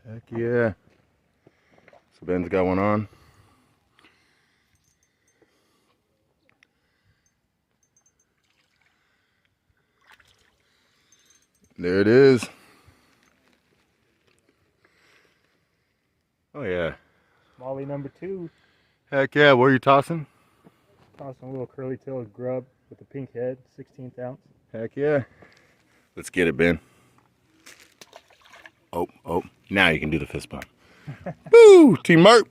Heck yeah. So Ben's got one on. There it is. Oh yeah. Molly number 2. Heck yeah, what are you tossing? Tossing a little curly-tailed grub with a pink head, 16th ounce. Heck yeah. Let's get it, Ben. Oh, now you can do the fist bump. Woo! Team Mark.